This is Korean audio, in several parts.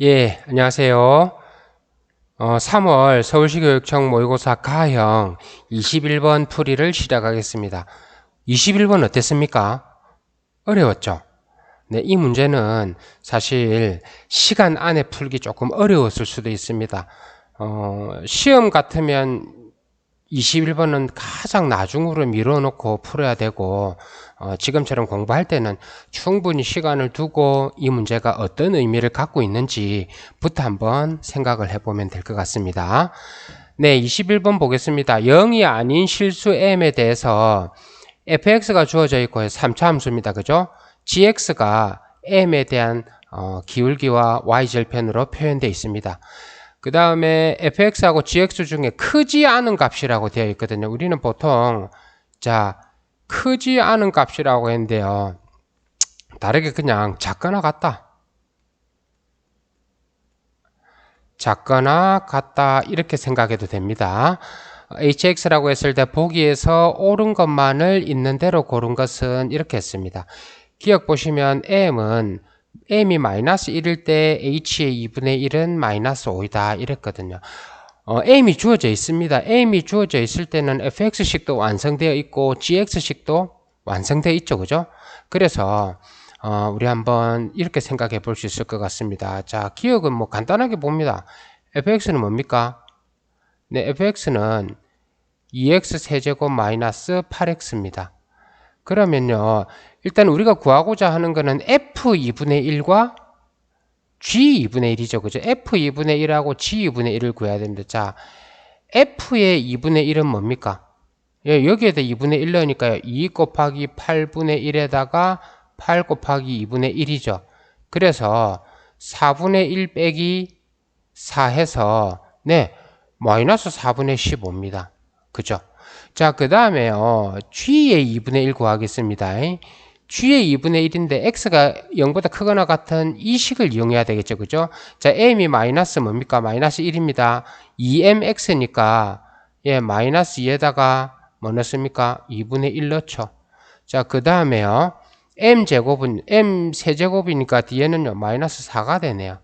예, 안녕하세요. 3월 서울시 교육청 모의고사 가형 21번 풀이를 시작하겠습니다. 21번 어땠습니까? 어려웠죠? 네, 이 문제는 사실 시간 안에 풀기 조금 어려웠을 수도 있습니다. 시험 같으면 21번은 가장 나중으로 밀어놓고 풀어야 되고 지금처럼 공부할 때는 충분히 시간을 두고 이 문제가 어떤 의미를 갖고 있는지부터 한번 생각을 해보면 될 것 같습니다. 네, 21번 보겠습니다. 0이 아닌 실수 m에 대해서 fx가 주어져 있고 3차 함수입니다. 그죠? gx가 m에 대한 기울기와 y절편으로 표현되어 있습니다. 그 다음에 fx하고 gx 중에 크지 않은 값이라고 되어 있거든요. 우리는 보통 크지 않은 값이라고 했는데요. 다르게 그냥 작거나 같다 이렇게 생각해도 됩니다. hx라고 했을 때 보기에서 옳은 것만을 있는 대로 고른 것은 이렇게 했습니다. 기억 보시면 m이 마이너스 1일 때 h의 2분의 1은 마이너스 5이다 이랬거든요. m이 주어져 있습니다. m이 주어져 있을 때는 fx식도 완성되어 있고 gx식도 완성되어 있죠. 그죠? 그래서 우리 한번 이렇게 생각해 볼 수 있을 것 같습니다. 자, 기억은 뭐 간단하게 봅니다. fx는 뭡니까? 네, fx는 2x 세제곱 마이너스 8x입니다. 그러면요, 일단 우리가 구하고자 하는 거는 f2분의 1과 g2분의 1이죠. 그죠? f2분의 1하고 g2분의 1을 구해야 됩니다. 자, f의 2분의 1은 뭡니까? 예, 여기에다 2분의 1 넣으니까요. 2 곱하기 8분의 1에다가 8 곱하기 2분의 1이죠. 그래서 4분의 1 빼기 4 해서 네, 마이너스 4분의 15입니다. 그죠? 자, 그 다음에요. g의 2분의 1 구하겠습니다. g의 2분의 1인데 x가 0보다 크거나 같은 이 식을 이용해야 되겠죠. 그죠? 자, m이 마이너스 뭡니까? 마이너스 1입니다. 2mx니까 예, 마이너스 2에다가 뭐 넣습니까? 2분의 1 넣죠. 자, 그 다음에요. m제곱은 m 세제곱이니까 뒤에는요. 마이너스 4가 되네요.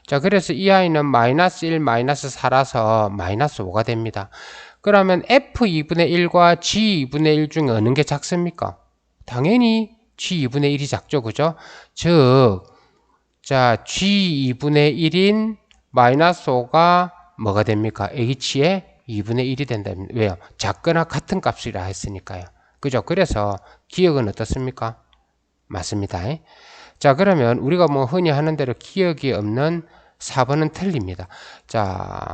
자, 그래서 이 아이는 마이너스 1, 마이너스 4라서 마이너스 5가 됩니다. 그러면 f2분의 1과 g2분의 1 중에 어느 게 작습니까? 당연히 g2분의 1이 작죠. 그죠? 즉, 자, g2분의 1인 마이너스 5가 뭐가 됩니까? h의 2분의 1이 된답니다. 왜요? 작거나 같은 값이라 했으니까요. 그죠? 그래서 기억은 어떻습니까? 맞습니다. 자, 그러면 우리가 뭐 흔히 하는 대로 기억이 없는 4번은 틀립니다. 자,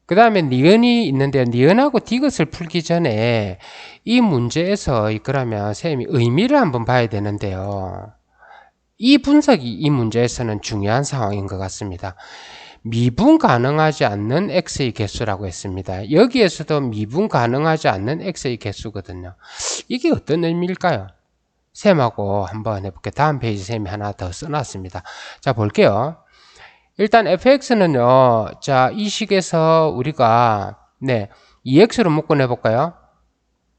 그 다음에 니은이 있는데요. 니은하고 디귿을 풀기 전에 이 문제에서 그러면 선생님이 의미를 한번 봐야 되는데요. 이 분석이 이 문제에서는 중요한 상황인 것 같습니다. 미분 가능하지 않는 x의 개수라고 했습니다. 여기에서도 미분 가능하지 않는 x의 개수거든요. 이게 어떤 의미일까요? 쌤하고 한번 해볼게요. 다음 페이지 쌤이 하나 더 써놨습니다. 자, 볼게요. 일단 fx는요. 자, 이 식에서 우리가 2x로 묶어내볼까요?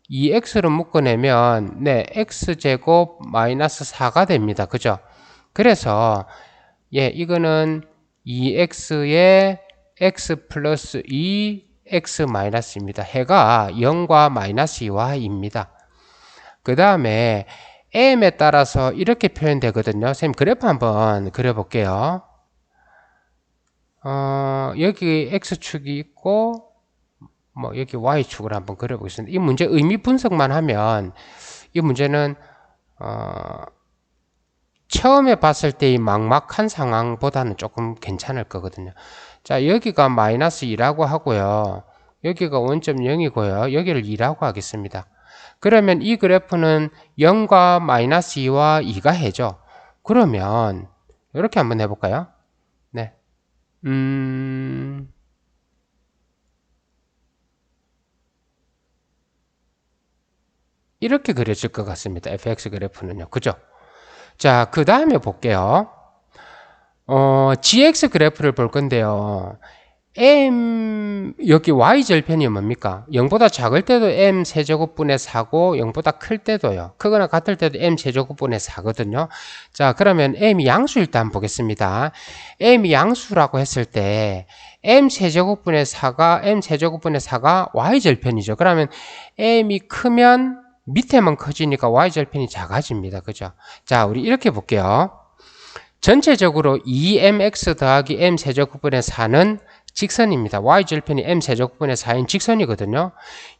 2x로 묶어내면 x제곱 마이너스 4가 됩니다. 그죠? 그래서 이거는 2x의 x 플러스 2 x 마이너스입니다. 해가 0과 마이너스 2와 입니다. 그 다음에 m에 따라서 이렇게 표현되거든요. 선생님 그래프 한번 그려볼게요. 여기 x축이 있고 뭐 여기 y축을 한번 그려보겠습니다. 이 문제 의미 분석만 하면 이 문제는 처음에 봤을 때의 막막한 상황보다는 조금 괜찮을 거거든요. 자, 여기가 마이너스 2라고 하고요. 여기가 원점 0이고요. 여기를 2라고 하겠습니다. 그러면 이 그래프는 0과 마이너스 2와 2가 해죠. 그러면 이렇게 한번 해볼까요? 네. 이렇게 그려질 것 같습니다. fx 그래프는요. 그죠? 자, 그 다음에 볼게요. gx 그래프를 볼 건데요. m 여기 y절편이 뭡니까? 0보다 작을 때도 m 세제곱분의 4고 0보다 클 때도요. 크거나 같을 때도 m 세제곱분의 4거든요. 자, 그러면 m이 양수일 때 한번 보겠습니다. m이 양수라고 했을 때 m 세제곱분의 4가 y절편이죠. 그러면 m이 크면 밑에만 커지니까 y절편이 작아집니다. 그죠? 자, 우리 이렇게 볼게요. 전체적으로 2mx 더하기 m 세제곱분의 4는 직선입니다. y절편이 m 세제곱분의 4인 직선이거든요.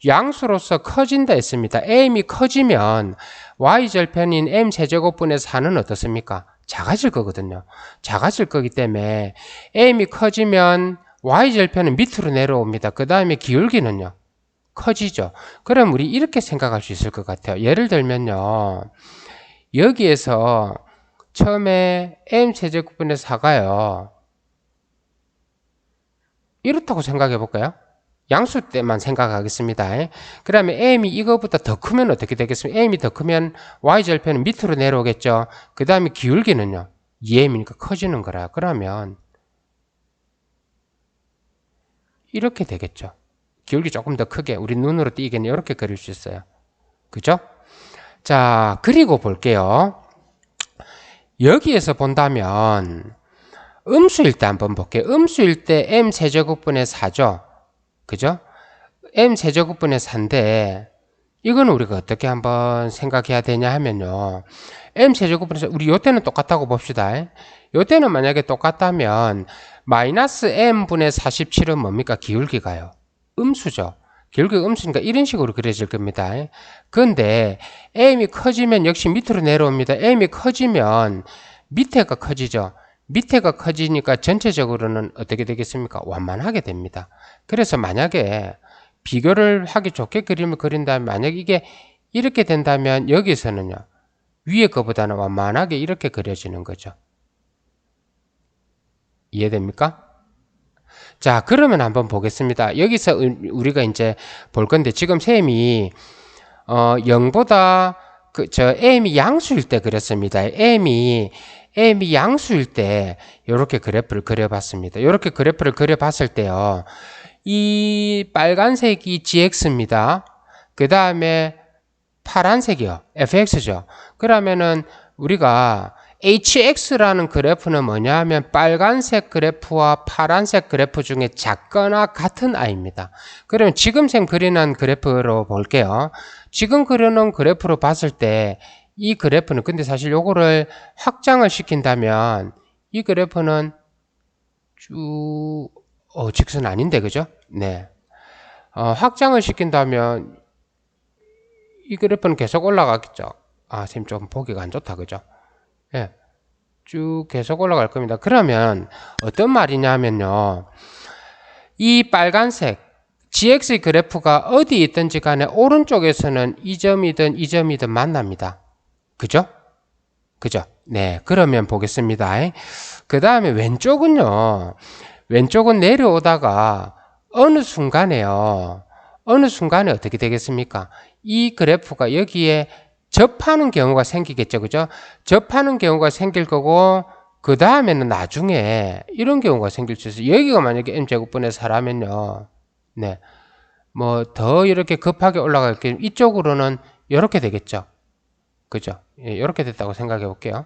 양수로서 커진다 했습니다. m이 커지면 y절편인 m 세제곱분의 4는 어떻습니까? 작아질 거거든요. 작아질 거기 때문에 m이 커지면 y절편은 밑으로 내려옵니다. 그 다음에 기울기는요, 커지죠. 그럼 우리 이렇게 생각할 수 있을 것 같아요. 예를 들면요, 여기에서 처음에 m 세제곱분의 4가요, 이렇다고 생각해 볼까요? 양수 때만 생각하겠습니다. 그 다음에 m이 이거보다 더 크면 어떻게 되겠습니까? m이 더 크면 y절편은 밑으로 내려오겠죠. 그 다음에 기울기는요, 2m이니까 커지는 거라. 그러면 이렇게 되겠죠. 기울기 조금 더 크게 우리 눈으로 띄기는 이렇게 그릴 수 있어요. 그죠? 자, 그리고 볼게요. 여기에서 본다면 음수일 때 한번 볼게요. 음수일 때 m 세제곱분의 4죠. 그죠? m 세제곱분의 4인데 이거는 우리가 어떻게 한번 생각해야 되냐 하면요, m 세제곱분의 4, 우리 요때는 똑같다고 봅시다. 요때는 만약에 똑같다면 마이너스 m분의 47은 뭡니까? 기울기가요, 음수죠. 기울기가 음수니까 이런 식으로 그려질 겁니다. 그런데 m이 커지면 역시 밑으로 내려옵니다. m이 커지면 밑에가 커지죠. 밑에가 커지니까 전체적으로는 어떻게 되겠습니까? 완만하게 됩니다. 그래서 만약에 비교를 하기 좋게 그림을 그린다면, 만약 이게 이렇게 된다면 여기서는요, 위에 거보다는 완만하게 이렇게 그려지는 거죠. 이해됩니까? 자, 그러면 한번 보겠습니다. 여기서 우리가 이제 볼 건데, 지금 셈이 0보다 m이 양수일 때 그렸습니다. m이 양수일 때 이렇게 그래프를 그려봤습니다. 이렇게 그래프를 그려봤을 때요, 이 빨간색이 gx입니다. 그 다음에 파란색이요, fx죠. 그러면은 우리가 hx라는 그래프는 뭐냐 하면 빨간색 그래프와 파란색 그래프 중에 작거나 같은 아이입니다. 그러면 지금 생 그리는 그래프로 볼게요. 지금 그려놓은 그래프로 봤을 때 이 그래프는, 근데 사실 요거를 확장을 시킨다면 이 그래프는 쭉 직선 아닌데, 그죠? 네. 확장을 시킨다면 이 그래프는 계속 올라가겠죠. 아, 선생님 좀 보기가 안 좋다, 그죠? 예. 쭉 계속 올라갈 겁니다. 그러면 어떤 말이냐면요, 이 빨간색 gx 그래프가 어디 있든지 간에 오른쪽에서는 이 점이든 이 점이든 만납니다. 그죠? 그죠? 네. 그러면 보겠습니다. 그 다음에 왼쪽은요, 왼쪽은 내려오다가 어느 순간에 어떻게 되겠습니까? 이 그래프가 여기에 접하는 경우가 생기겠죠. 그죠? 접하는 경우가 생길 거고, 그 다음에는 나중에 이런 경우가 생길 수 있어요. 여기가 만약에 m제곱분의 4라면요, 네, 뭐 더 이렇게 급하게 올라갈 게, 이쪽으로는 이렇게 되겠죠. 그죠? 예, 이렇게 됐다고 생각해 볼게요.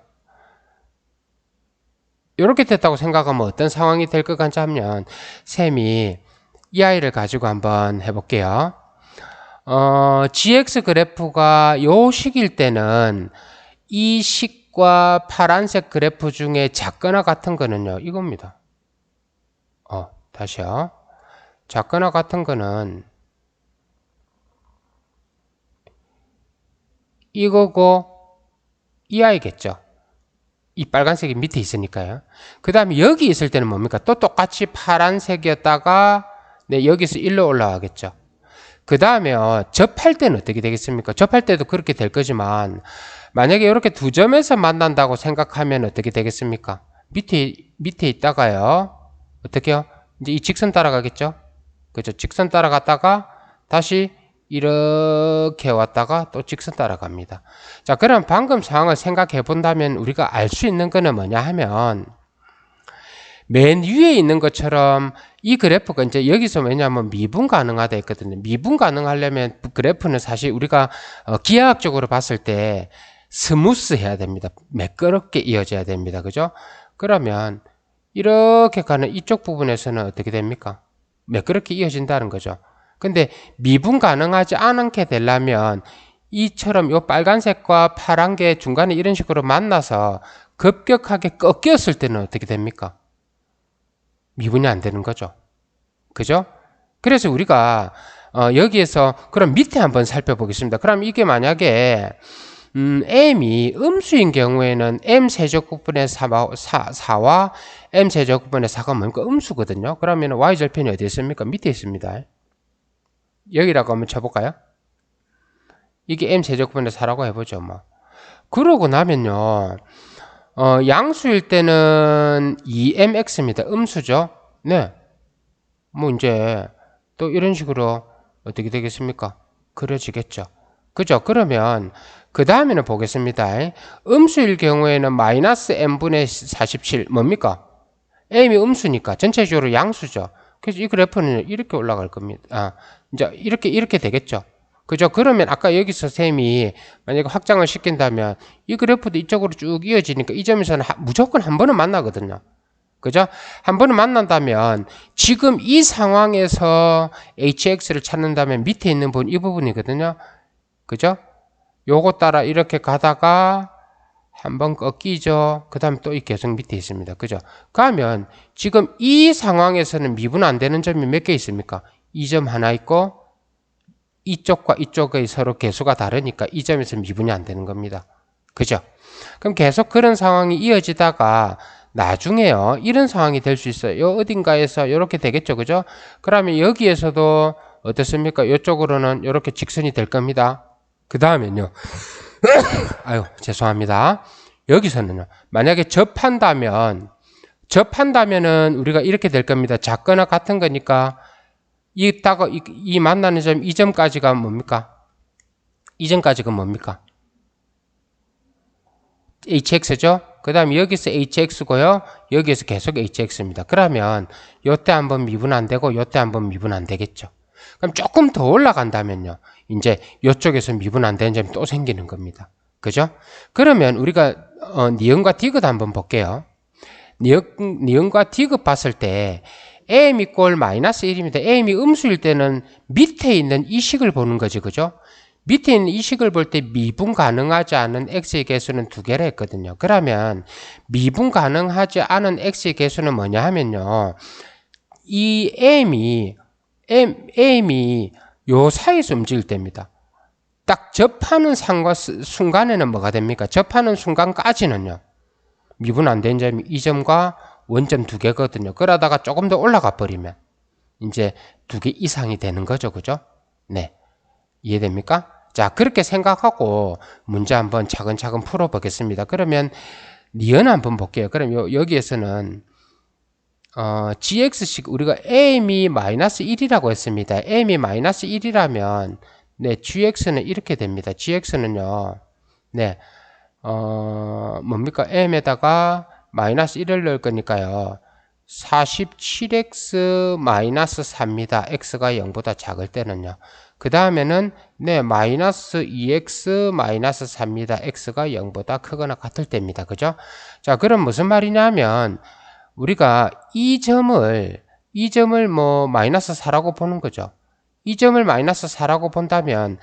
이렇게 됐다고 생각하면 어떤 상황이 될 것 같지 하면, 셈이 이 아이를 가지고 한번 해볼게요. gx 그래프가 요 식일 때는 이 식과 파란색 그래프 중에 작거나 같은 거는요, 이겁니다. 다시요. 작거나 같은 거는 이거고 이 아이겠죠. 이 빨간색이 밑에 있으니까요. 그 다음에 여기 있을 때는 뭡니까? 또 똑같이 파란색이었다가, 네, 여기서 일로 올라가겠죠. 그 다음에 접할 때는 어떻게 되겠습니까? 접할 때도 그렇게 될 거지만, 만약에 이렇게 두 점에서 만난다고 생각하면 어떻게 되겠습니까? 밑에 있다가요, 어떻게요? 이제 이 직선 따라가겠죠? 그죠? 직선 따라갔다가 다시 이렇게 왔다가 또 직선 따라갑니다. 자, 그럼 방금 상황을 생각해 본다면 우리가 알 수 있는 거는 뭐냐 하면, 맨 위에 있는 것처럼 이 그래프가 이제 여기서 왜냐하면 미분 가능하다 했거든요. 미분 가능하려면 그래프는 사실 우리가 기하학적으로 봤을 때 스무스 해야 됩니다. 매끄럽게 이어져야 됩니다. 그죠? 그러면 이렇게 가는 이쪽 부분에서는 어떻게 됩니까? 매끄럽게 이어진다는 거죠. 근데 미분 가능하지 않게 되려면 이처럼 요 빨간색과 파란 게 중간에 이런 식으로 만나서 급격하게 꺾였을 때는 어떻게 됩니까? 미분이 안 되는 거죠. 그죠? 그래서 우리가 여기에서 그럼 밑에 한번 살펴보겠습니다. 그럼 이게 만약에 m이 음수인 경우에는 m 세제곱분의 4와 m 세제곱분의 4가 뭡니까? 음수거든요. 그러면 y절편이 어디 있습니까? 밑에 있습니다. 여기라고 한번 쳐볼까요? 이게 m 세제곱분의 4라고 해보죠. 뭐. 그러고 나면요. 양수일 때는 2mx입니다. 음수죠. 네. 뭐 이제 또 이런 식으로 어떻게 되겠습니까? 그려지겠죠. 그죠? 그러면 그 다음에는 보겠습니다. 음수일 경우에는 마이너스 m분의 47 뭡니까? m이 음수니까 전체적으로 양수죠. 그래서 이 그래프는 이렇게 올라갈 겁니다. 이제 이렇게 되겠죠. 그죠? 그러면 아까 여기서 쌤이 만약에 확장을 시킨다면 이 그래프도 이쪽으로 쭉 이어지니까 이 점에서는 무조건 한 번은 만나거든요. 그죠? 한 번은 만난다면 지금 이 상황에서 hx를 찾는다면 밑에 있는 부분 이 부분이거든요. 그죠? 요거 따라 이렇게 가다가 한번 꺾이죠. 그 다음에 또 계속 밑에 있습니다. 그죠? 그러면 지금 이 상황에서는 미분 안 되는 점이 몇 개 있습니까? 이 점 하나 있고 이쪽과 이쪽의 서로 개수가 다르니까 이 점에서 미분이 안 되는 겁니다. 그죠? 그럼 계속 그런 상황이 이어지다가 나중에요. 이런 상황이 될 수 있어요. 요 어딘가에서 이렇게 되겠죠. 그죠? 그러면 여기에서도 어떻습니까? 이쪽으로는 이렇게 직선이 될 겁니다. 그 다음엔요. 아유, 죄송합니다. 여기서는요. 만약에 접한다면은 우리가 이렇게 될 겁니다. 작거나 같은 거니까 이 만나는 점, 이 점까지가 뭡니까? 이 점까지가 뭡니까? hx죠? 그 다음 여기서 hx고요. 여기에서 계속 hx입니다. 그러면 요때 한번 미분 안 되고 요때 한번 미분 안 되겠죠. 그럼 조금 더 올라간다면요. 이제 이쪽에서 미분 안 되는 점이 또 생기는 겁니다. 그죠? 그러면 우리가 니은과 디귿 한번 볼게요. 니은과 디귿 봤을 때 m이 꼴 마이너스 1입니다. m이 음수일 때는 밑에 있는 이 식을 보는 거지. 그죠? 밑에 있는 이 식을 볼 때 미분 가능하지 않은 x의 개수는 두 개라 했거든요. 그러면 미분 가능하지 않은 x의 개수는 뭐냐 하면요. 이 m이 요 사이에서 움직일 때입니다. 딱 접하는 순간에는 뭐가 됩니까? 접하는 순간까지는요. 미분 안 된 점이 이 점과 원점 두 개거든요. 그러다가 조금 더 올라가 버리면 이제 두 개 이상이 되는 거죠. 그죠? 네. 이해됩니까? 자, 그렇게 생각하고 문제 한번 차근차근 풀어보겠습니다. 그러면 니은 한번 볼게요. 그럼 여기에서는 gx식 우리가 m이 마이너스 1이라고 했습니다. m이 마이너스 1이라면 네, gx는 이렇게 됩니다. gx는요. 네. 뭡니까? m에다가 마이너스 1을 넣을 거니까요. 47x 마이너스 4입니다. x가 0보다 작을 때는요. 그 다음에는 네, 마이너스 2x 마이너스 4입니다. x가 0보다 크거나 같을 때입니다. 그죠? 자, 그럼 무슨 말이냐면 우리가 이 점을 뭐 마이너스 4라고 보는 거죠. 이 점을 마이너스 4라고 본다면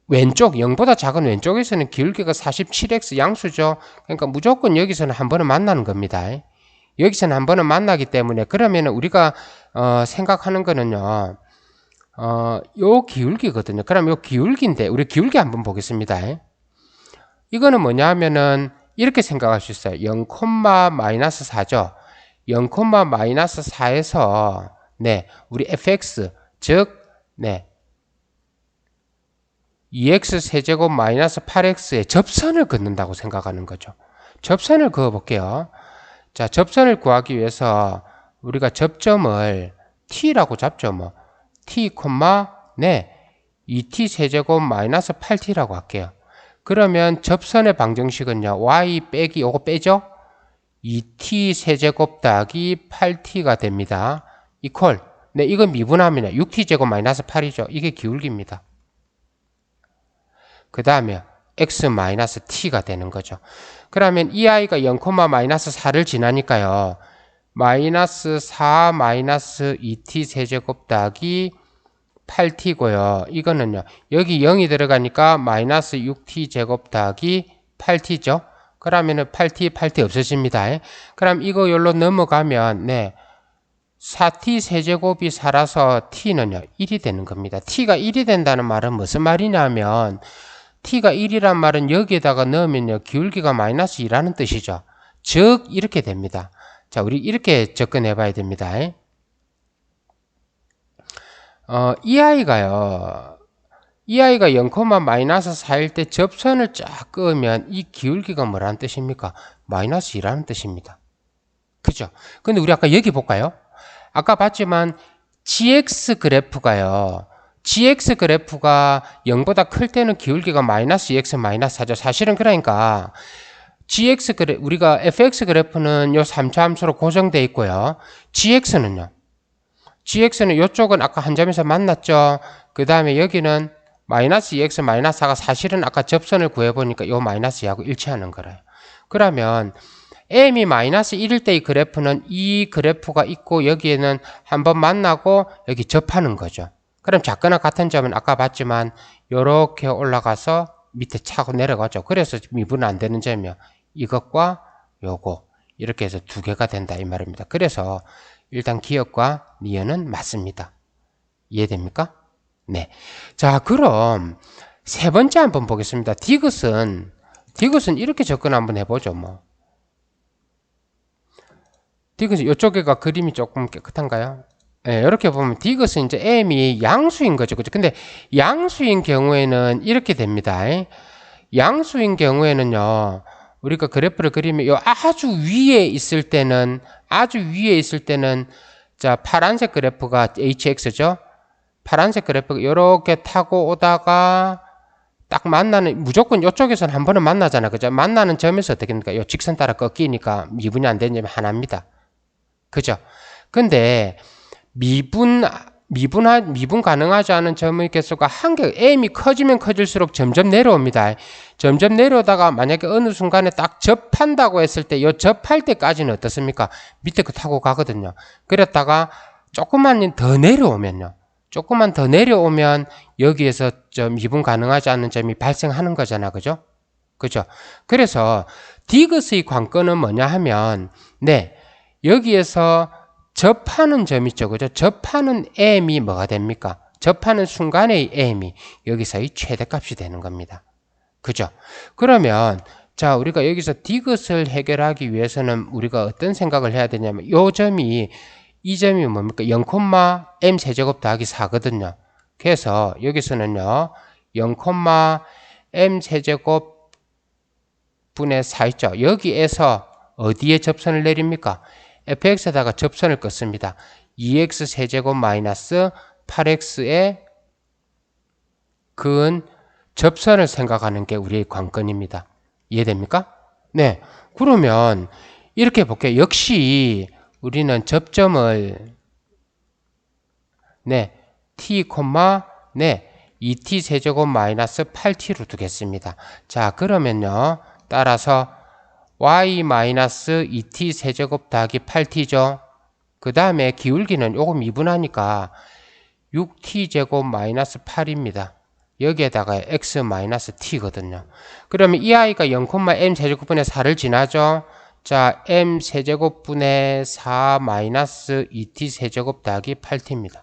왼쪽 0보다 작은 왼쪽에서는 기울기가 47x 양수죠. 그러니까 무조건 여기서는 한 번은 만나는 겁니다. 여기서는 한 번은 만나기 때문에 그러면 우리가 생각하는 거는요. 요 기울기거든요. 그럼 요 기울기인데 우리 기울기 한번 보겠습니다. 이거는 뭐냐 하면은 이렇게 생각할 수 있어요. 0, 마이너스 4죠. 0, 마이너스 4에서 네, 우리 fx 즉 네. 2x 세제곱 마이너스 8x의 접선을 긋는다고 생각하는 거죠. 접선을 그어 볼게요. 자, 접선을 구하기 위해서 우리가 접점을 t라고 잡죠. 뭐 t, 네, 2t 세제곱 마이너스 8t라고 할게요. 그러면 접선의 방정식은요. y 빼기 요거 빼죠. 2t 세제곱 더하기 8t가 됩니다. 이퀄. 네, 이건 미분하면 6t 제곱 마이너스 8이죠. 이게 기울기입니다. 그 다음에 x 마이너스 t가 되는 거죠. 그러면 이 아이가 0, 마이너스 4를 지나니까요. 마이너스 4 마이너스 2t 세제곱 더하기 8t고요. 이거는요. 여기 0이 들어가니까 마이너스 6t 제곱 더하기 8t죠. 그러면은 8t 없어집니다. 그럼 이거 여기로 넘어가면 네. 4t 세제곱이 살아서 t는요. 1이 되는 겁니다. t가 1이 된다는 말은 무슨 말이냐면 t가 1이란 말은 여기에다가 넣으면요. 기울기가 마이너스 2라는 뜻이죠. 즉 이렇게 됩니다. 자, 우리 이렇게 접근해 봐야 됩니다. 이 아이가 0, 마이너스 4일 때 접선을 쫙 그으면 이 기울기가 뭐라는 뜻입니까? 마이너스 2라는 뜻입니다. 그죠? 근데 우리 아까 여기 볼까요? 아까 봤지만 gx 그래프가요. gx 그래프가 0보다 클 때는 기울기가 마이너스 2x 마이너스 4죠. 사실은 그러니까 gx 우리가 fx 그래프는 요 3차 함수로 고정되어 있고요. gx는요. gx는 이쪽은 아까 한 점에서 만났죠. 그 다음에 여기는 마이너스 2x 마이너스 4가 사실은 아까 접선을 구해보니까 요 마이너스 2하고 일치하는 거래요. 그러면 m이 마이너스 1일 때의 그래프는 이 그래프가 있고 여기에는 한번 만나고 여기 접하는 거죠. 그럼 작거나 같은 점은 아까 봤지만 이렇게 올라가서 밑에 차고 내려가죠. 그래서 미분 안 되는 점이요. 이것과 요거 이렇게 해서 두 개가 된다 이 말입니다. 그래서 일단 기억과 니은은 맞습니다. 이해됩니까? 네. 자, 그럼 세 번째 한번 보겠습니다. 디귿은 이렇게 접근 한번 해보죠. 뭐 디귿은 이쪽에가 그림이 조금 깨끗한가요? 네, 이렇게 보면 디귿은 이제 m이 양수인 거죠. 그죠? 근데 양수인 경우에는 이렇게 됩니다. 양수인 경우에는요. 우리가 그래프를 그리면 요 아주 위에 있을 때는 자, 파란색 그래프가 hx죠. 파란색 그래프가 이렇게 타고 오다가 딱 만나는 무조건 이쪽에서는 한 번은 만나잖아. 그죠? 만나는 점에서 어떻게 됩니까? 요 직선 따라 꺾이니까 미분이 안 되는 점이 하나입니다. 그죠? 근데 미분 가능하지 않은 점의 개수가 한개 m이 커지면 커질수록 점점 내려옵니다. 점점 내려오다가 만약에 어느 순간에 딱 접한다고 했을 때 이 접할 때까지는 어떻습니까? 밑에 거 타고 가거든요. 그랬다가 조금만 더 내려오면 여기에서 미분 가능하지 않은 점이 발생하는 거잖아. 그죠? 그죠? 그래서 디귿의 관건은 뭐냐 하면 네. 여기에서 접하는 점 있죠. 그죠? 접하는 m이 뭐가 됩니까? 접하는 순간의 m이 여기서의 최대값이 되는 겁니다. 그죠? 그러면 자, 우리가 여기서 디귿을 해결하기 위해서는 우리가 어떤 생각을 해야 되냐면 이 점이 뭡니까? 0, m 세제곱 더하기 4거든요. 그래서 여기서는요. 0, m 세제곱 분의 4 있죠. 여기에서 어디에 접선을 내립니까? fx에다가 접선을 긋습니다. 2x 세제곱 마이너스 8x의 그은 접선을 생각하는 게 우리의 관건입니다. 이해됩니까? 네. 그러면 이렇게 볼게요. 역시 우리는 접점을 네, t, 네, 2t 세제곱 마이너스 8t로 두겠습니다. 자, 그러면요. 따라서 y-2t 세제곱 더하기 8t죠. 그 다음에 기울기는 요거 미분하니까 6t 제곱 마이너스 8입니다. 여기에다가 x 마이너스 t거든요. 그러면 이 아이가 0, m 세제곱분의 4를 지나죠. 자, m 세제곱분의 4 마이너스 2t 세제곱 더하기 8t입니다.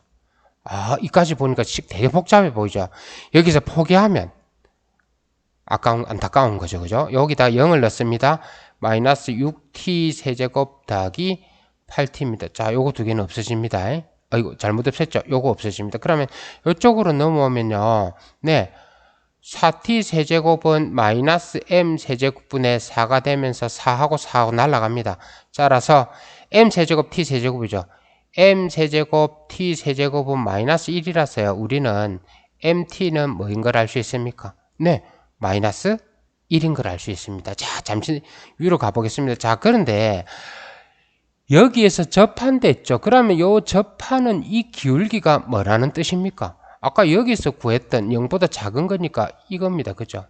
아, 이까지 보니까 되게 복잡해 보이죠. 여기서 포기하면 안타까운 거죠. 그죠? 여기다 0을 넣습니다. 마이너스 6t 세제곱 더하기 8t입니다. 자, 요거 두 개는 없어집니다. 아이고, 잘못 없앴죠? 요거 없어집니다. 그러면 이쪽으로 넘어오면요. 네. 4t 세제곱은 마이너스 m 세제곱분의 4가 되면서 4하고 날아갑니다. 따라서 m 세제곱 t 세제곱이죠. m 세제곱 t 세제곱은 마이너스 1이라서요. 우리는 mt는 뭐인 걸 알 수 있습니까? 네. 마이너스 1인 걸 알 수 있습니다. 자, 잠시 위로 가보겠습니다. 자, 그런데 여기에서 접한됐죠. 그러면 요 접하는 이 기울기가 뭐라는 뜻입니까? 아까 여기서 구했던 0보다 작은 거니까 이겁니다. 그죠?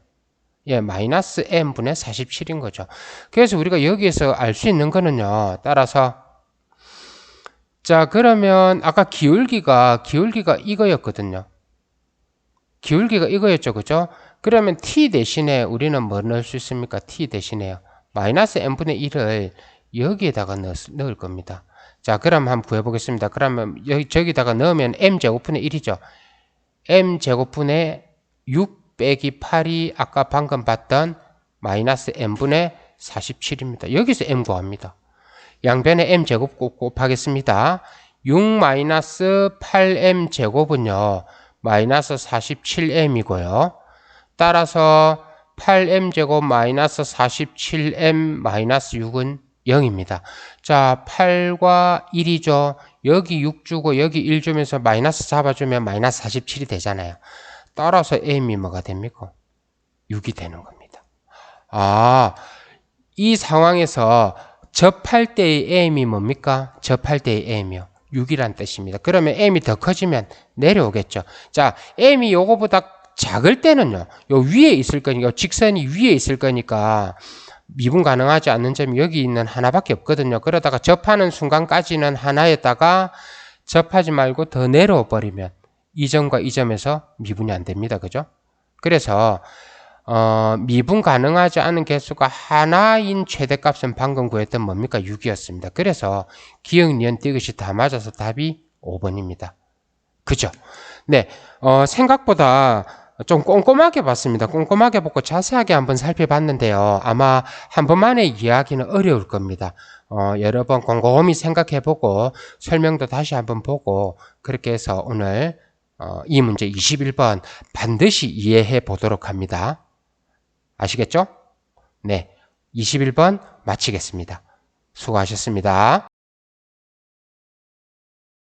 예, 마이너스 m분의 47인 거죠. 그래서 우리가 여기에서 알 수 있는 거는요. 따라서 자, 그러면 아까 기울기가 이거였거든요. 기울기가 이거였죠. 그죠? 그러면 t 대신에 우리는 뭐 넣을 수 있습니까? t 대신에요. 마이너스 m분의 1을 여기에다가 넣을 겁니다. 자, 그럼 한번 구해보겠습니다. 그러면 저기다가 넣으면 m제곱분의 1이죠. m제곱분의 6 빼기 8이 아까 방금 봤던 마이너스 m분의 47입니다. 여기서 m 구합니다. 양변에 m제곱 곱하겠습니다. 6 마이너스 8m 제곱은요. 마이너스 47m이고요. 따라서 8m제곱 마이너스 47m 마이너스 6은 0입니다. 자, 8과 1이죠. 여기 6 주고 여기 1 주면서 마이너스 잡아주면 마이너스 47이 되잖아요. 따라서 m이 뭐가 됩니까? 6이 되는 겁니다. 아, 이 상황에서 접할 때의 m이 뭡니까? 접할 때의 m이요. 6이란 뜻입니다. 그러면 m이 더 커지면 내려오겠죠. 자, m이 요거보다 작을 때는요. 요 위에 있을 거니까, 직선이 위에 있을 거니까 미분 가능하지 않는 점이 여기 있는 하나밖에 없거든요. 그러다가 접하는 순간까지는 하나에다가 접하지 말고 더 내려와 버리면 이 점과 이 점에서 미분이 안 됩니다. 그죠? 그래서 미분 가능하지 않은 개수가 하나인 최대값은 방금 구했던 뭡니까? 6이었습니다. 그래서 기역, 니은, 띠긋이 다 맞아서 답이 5번입니다. 그죠? 네, 생각보다 좀 꼼꼼하게 봤습니다. 꼼꼼하게 보고 자세하게 한번 살펴봤는데요. 아마 한 번만에 이해하기는 어려울 겁니다. 여러 번 곰곰이 생각해보고 설명도 다시 한번 보고 그렇게 해서 오늘 이 문제 21번 반드시 이해해 보도록 합니다. 아시겠죠? 네, 21번 마치겠습니다. 수고하셨습니다.